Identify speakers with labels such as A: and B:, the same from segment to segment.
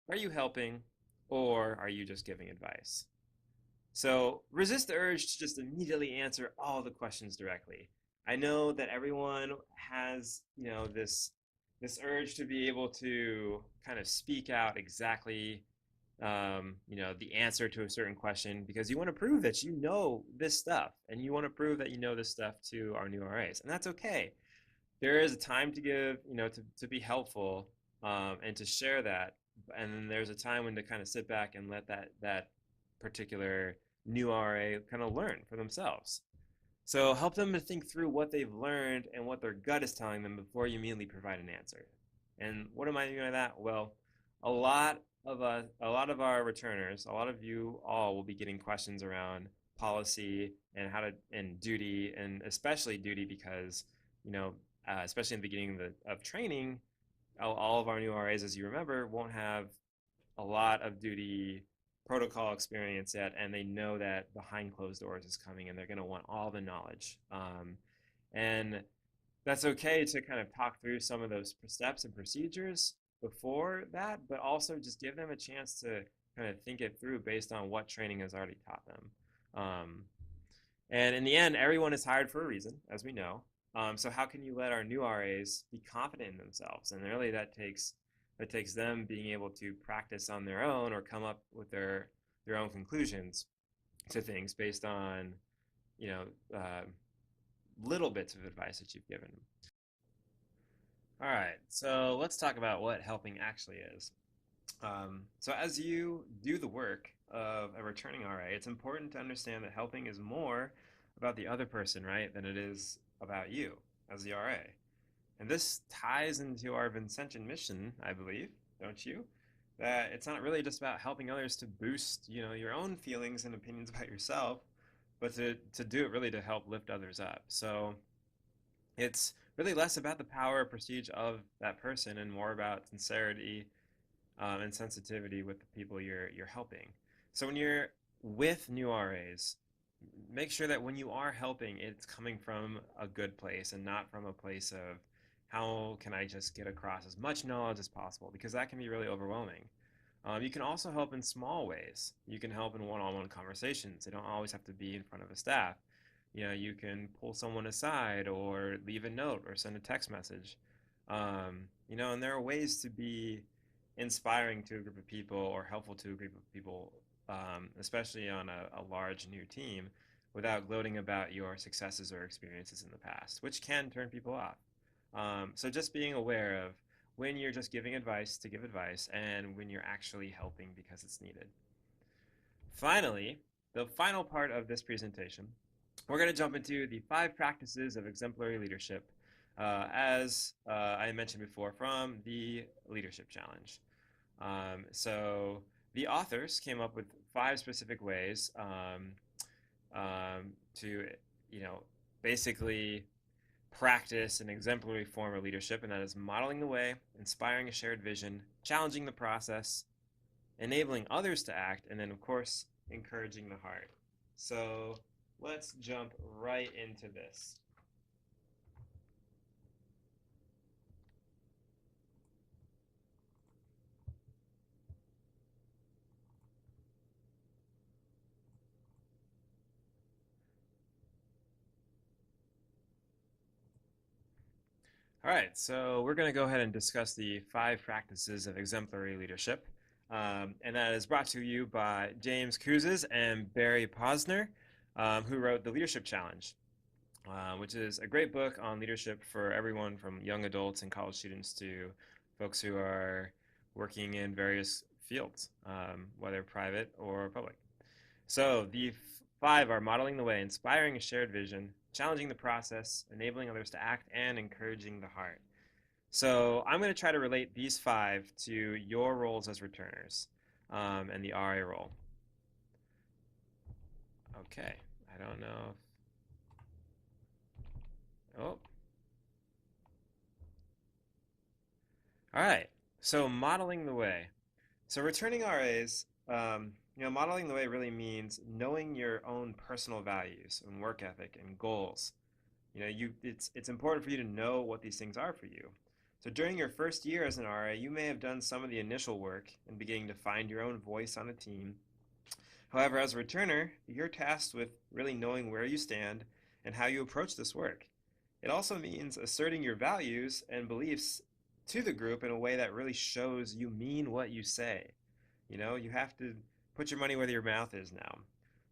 A: Are you helping or are you just giving advice? So resist the urge to just immediately answer all the questions directly. I know that everyone has, this urge to be able to kind of speak out exactly, the answer to a certain question because you want to prove that you know this stuff and you want to prove that you know this stuff to our new RAs, and that's okay. There is a time to give, to be helpful, and to share that, and then there's a time when to kind of sit back and let that particular new RA kind of learn for themselves. So help them to think through what they've learned and what their gut is telling them before you immediately provide an answer. And what am I doing by that? Well, a lot of our returners, a lot of you all will be getting questions around policy and and duty, and especially duty because, you know, especially in the beginning of training, all of our new RAs, as you remember, won't have a lot of duty protocol experience yet, and they know that behind closed doors is coming, and they're going to want all the knowledge. And that's okay to kind of talk through some of those steps and procedures before that, but also just give them a chance to kind of think it through based on what training has already taught them. Um, and in the end, everyone is hired for a reason, as we know. So how can you let our new RAs be confident in themselves? And really, that takes them being able to practice on their own or come up with their own conclusions to things based on, you know uh, little bits of advice that you've given them. All right, so let's talk about what helping actually is. So as you do the work of a returning RA, it's important to understand that helping is more about the other person, right, than it is about you as the RA. And this ties into our Vincentian mission, I believe, don't you? That it's not really just about helping others to boost, your own feelings and opinions about yourself, but to do it really to help lift others up. So it's really less about the power or prestige of that person and more about sincerity, and sensitivity with the people you're helping. So when you're with new RAs, make sure that when you are helping, it's coming from a good place and not from a place of how can I just get across as much knowledge as possible, because that can be really overwhelming. You can also help in small ways. You can help in one-on-one conversations. They don't always have to be in front of a staff. You can pull someone aside or leave a note or send a text message. And there are ways to be inspiring to a group of people or helpful to a group of people, especially on a large new team, without gloating about your successes or experiences in the past, which can turn people off. So just being aware of when you're just giving advice to give advice and when you're actually helping because it's needed. Finally, the final part of this presentation, we're going to jump into the 5 practices of exemplary leadership, as I mentioned before, from the Leadership Challenge. So the authors came up with 5 specific ways, to, you know, basically practice an exemplary form of leadership, and that is modeling the way, inspiring a shared vision, challenging the process, enabling others to act, and then, of course, encouraging the heart. So let's jump right into this. All right, so we're going to go ahead and discuss the 5 practices of exemplary leadership. And that is brought to you by James Cruzes and Barry Posner, who wrote The Leadership Challenge, which is a great book on leadership for everyone from young adults and college students to folks who are working in various fields, whether private or public. So the 5 are modeling the way, inspiring a shared vision, challenging the process, enabling others to act, and encouraging the heart. So I'm going to try to relate these 5 to your roles as returners, and the RA role. Okay, I don't know. Oh, all right. So modeling the way. So returning RAs, modeling the way really means knowing your own personal values and work ethic and goals. It's important for you to know what these things are for you. So during your first year as an RA, you may have done some of the initial work in beginning to find your own voice on a team. However, as a returner, you're tasked with really knowing where you stand and how you approach this work. It also means asserting your values and beliefs to the group in a way that really shows you mean what you say. You have to put your money where your mouth is now.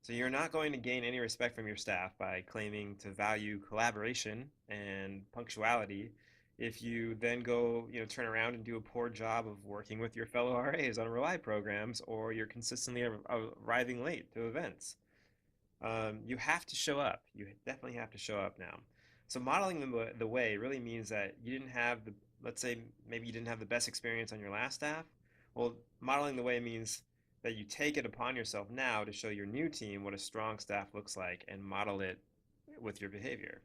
A: So you're not going to gain any respect from your staff by claiming to value collaboration and punctuality if you then go, turn around and do a poor job of working with your fellow RAs on Rely programs, or you're consistently arriving late to events. You have to show up. You definitely have to show up now. So modeling the way really means that you didn't have let's say maybe you didn't have the best experience on your last staff. Well, modeling the way means that you take it upon yourself now to show your new team what a strong staff looks like and model it with your behavior.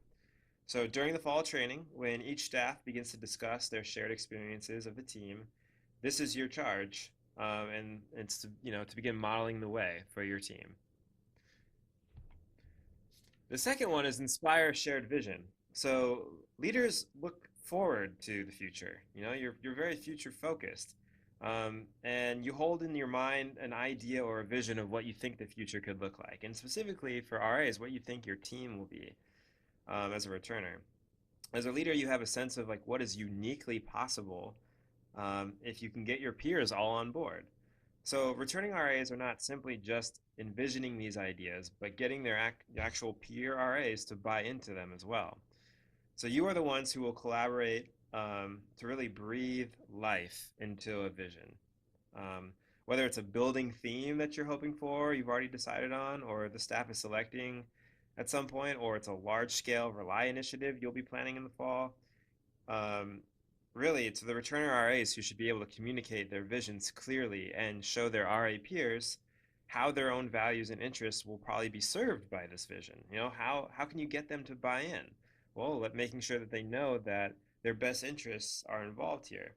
A: So during the fall training, when each staff begins to discuss their shared experiences of the team, this is your charge, and it's to begin modeling the way for your team. The second one is inspire shared vision. So leaders look forward to the future. You're very future focused, and you hold in your mind an idea or a vision of what you think the future could look like, and specifically for RAs, what you think your team will be as a returner. As a leader, you have a sense of like what is uniquely possible if you can get your peers all on board. So returning RAs are not simply just envisioning these ideas, but getting their actual peer RAs to buy into them as well. So you are the ones who will collaborate to really breathe life into a vision. Um, Whether it's a building theme that you're hoping for, you've already decided on, or the staff is selecting at some point, or it's a large scale Rely initiative you'll be planning in the fall, um, really, it's the returner RAs who should be able to communicate their visions clearly and show their RA peers how their own values and interests will probably be served by this vision. How can you get them to buy in? Well, making sure that they know that their best interests are involved here.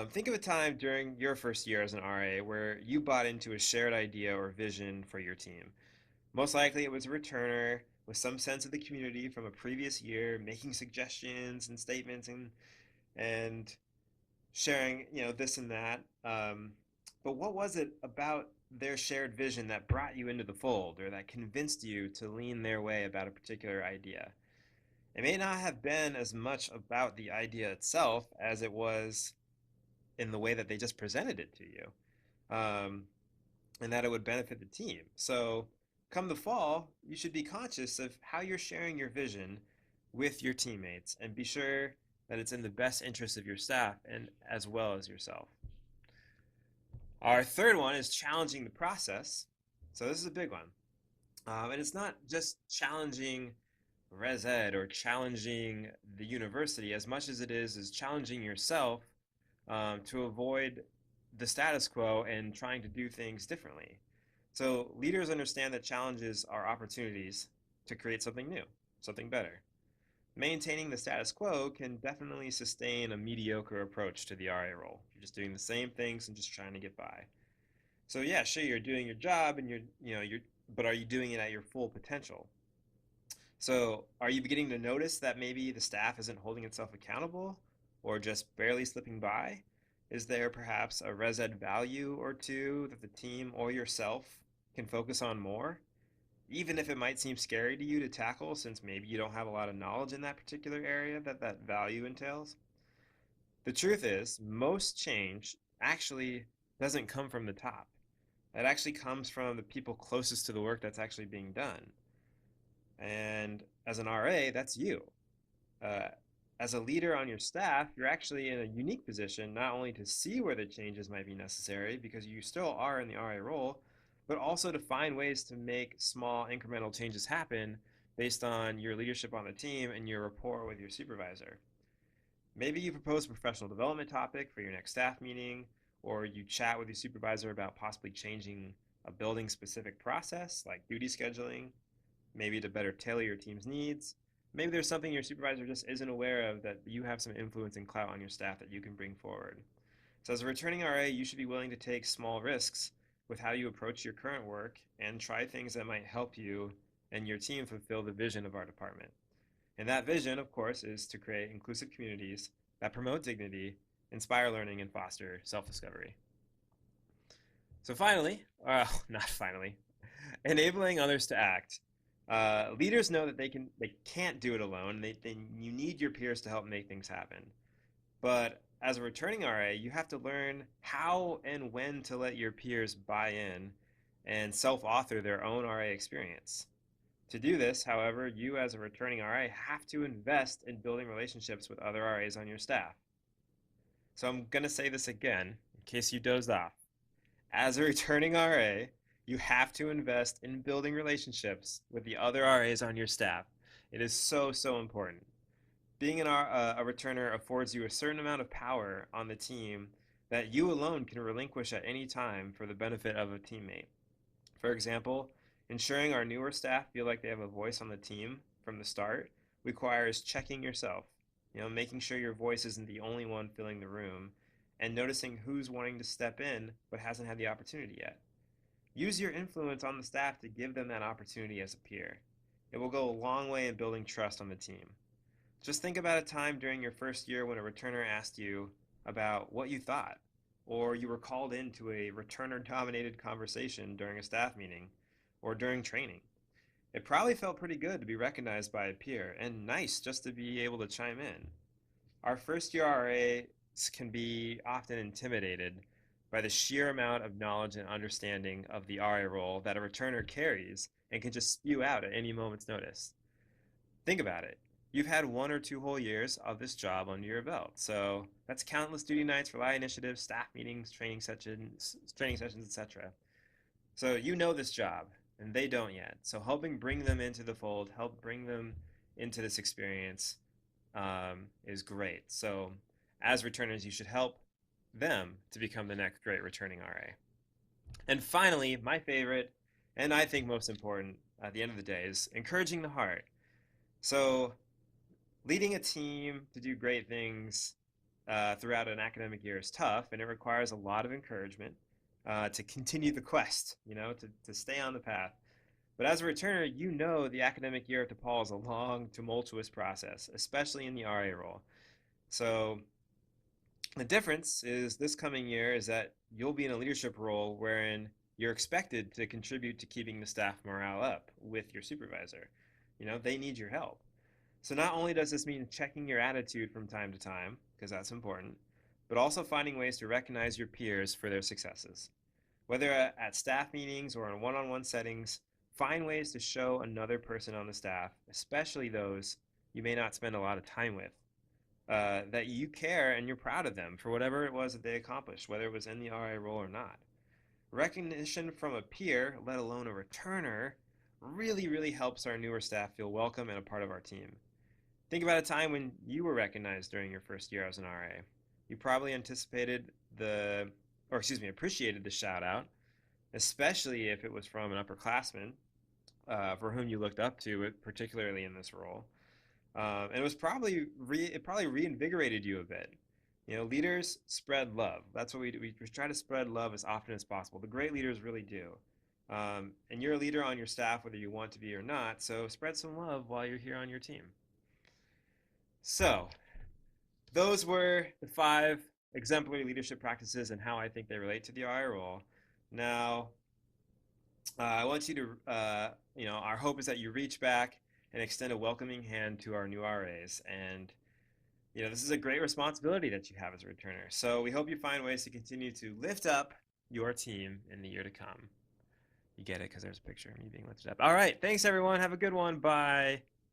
A: Think of a time during your first year as an RA where you bought into a shared idea or vision for your team. Most likely it was a returner with some sense of the community from a previous year, making suggestions and statements and sharing, this and that. But what was it about their shared vision that brought you into the fold or that convinced you to lean their way about a particular idea? It may not have been as much about the idea itself as it was in the way that they just presented it to you. And that it would benefit the team. So, come the fall, you should be conscious of how you're sharing your vision with your teammates and be sure that it's in the best interest of your staff and as well as yourself. Our third one is challenging the process. So, this is a big one. And it's not just challenging Res Ed or challenging the university as much as it is challenging yourself to avoid the status quo and trying to do things differently. So leaders understand that challenges are opportunities to create something new, something better. Maintaining the status quo can definitely sustain a mediocre approach to the RA role. You're just doing the same things and just trying to get by. So yeah, sure, you're doing your job and but are you doing it at your full potential? So, are you beginning to notice that maybe the staff isn't holding itself accountable or just barely slipping by? Is there perhaps a res ed value or two that the team or yourself can focus on more, even if it might seem scary to you to tackle since maybe you don't have a lot of knowledge in that particular area that value entails? The truth is, most change actually doesn't come from the top. It actually comes from the people closest to the work that's actually being done. And as an RA, that's you. Uh, as a leader on your staff, you're actually in a unique position not only to see where the changes might be necessary because you still are in the RA role, but also to find ways to make small incremental changes happen based on your leadership on the team and your rapport with your supervisor. Maybe you propose a professional development topic for your next staff meeting, or you chat with your supervisor about possibly changing a building specific process like duty scheduling, maybe to better tailor your team's needs. Maybe there's something your supervisor just isn't aware of that you have some influence and clout on your staff that you can bring forward. So as a returning RA, you should be willing to take small risks with how you approach your current work and try things that might help you and your team fulfill the vision of our department. And that vision, of course, is to create inclusive communities that promote dignity, inspire learning, and foster self-discovery. So finally, not finally, enabling others to act. Leaders know that they can't do it alone. You need your peers to help make things happen. But as a returning RA, you have to learn how and when to let your peers buy in and self-author their own RA experience. To do this, however, you as a returning RA have to invest in building relationships with other RAs on your staff. So I'm going to say this again in case you dozed off. As a returning RA, you have to invest in building relationships with the other RAs on your staff. It is so, so important. Being a returner affords you a certain amount of power on the team that you alone can relinquish at any time for the benefit of a teammate. For example, ensuring our newer staff feel like they have a voice on the team from the start requires checking yourself, making sure your voice isn't the only one filling the room, and noticing who's wanting to step in but hasn't had the opportunity yet. Use your influence on the staff to give them that opportunity as a peer. It will go a long way in building trust on the team. Just think about a time during your first year when a returner asked you about what you thought, or you were called into a returner-dominated conversation during a staff meeting or during training. It probably felt pretty good to be recognized by a peer, and nice just to be able to chime in. Our first year RAs can be often intimidated by the sheer amount of knowledge and understanding of the RA role that a returner carries and can just spew out at any moment's notice. Think about it. You've had 1 or 2 whole years of this job under your belt. So that's countless duty nights, rely initiatives, staff meetings, training sessions, etc. So you know this job, and they don't yet. So helping bring them into the fold, help bring them into this experience is great. So as returners, you should help them to become the next great returning RA. And finally, my favorite, and I think most important at the end of the day, is encouraging the heart. So leading a team to do great things throughout an academic year is tough, and it requires a lot of encouragement to continue the quest, to stay on the path. But as a returner, you know the academic year at DePaul is a long, tumultuous process, especially in the RA role. So the difference is this coming year is that you'll be in a leadership role wherein you're expected to contribute to keeping the staff morale up with your supervisor. They need your help. So not only does this mean checking your attitude from time to time, because that's important, but also finding ways to recognize your peers for their successes. Whether at staff meetings or in one-on-one settings, find ways to show another person on the staff, especially those you may not spend a lot of time with, that you care and you're proud of them for whatever it was that they accomplished, whether it was in the RA role or not. Recognition from a peer, let alone a returner, really, really helps our newer staff feel welcome and a part of our team. Think about a time when you were recognized during your first year as an RA. You probably appreciated the shout out, especially if it was from an upperclassman for whom you looked up to, particularly in this role. And it probably reinvigorated you a bit. Leaders spread love. That's what we do. We try to spread love as often as possible. The great leaders really do. And you're a leader on your staff, whether you want to be or not. So spread some love while you're here on your team. So those were the 5 exemplary leadership practices and how I think they relate to the RA role. Now, I want you to, our hope is that you reach back and extend a welcoming hand to our new RAs. And, this is a great responsibility that you have as a returner. So we hope you find ways to continue to lift up your team in the year to come. You get it because there's a picture of me being lifted up. All right. Thanks, everyone. Have a good one. Bye.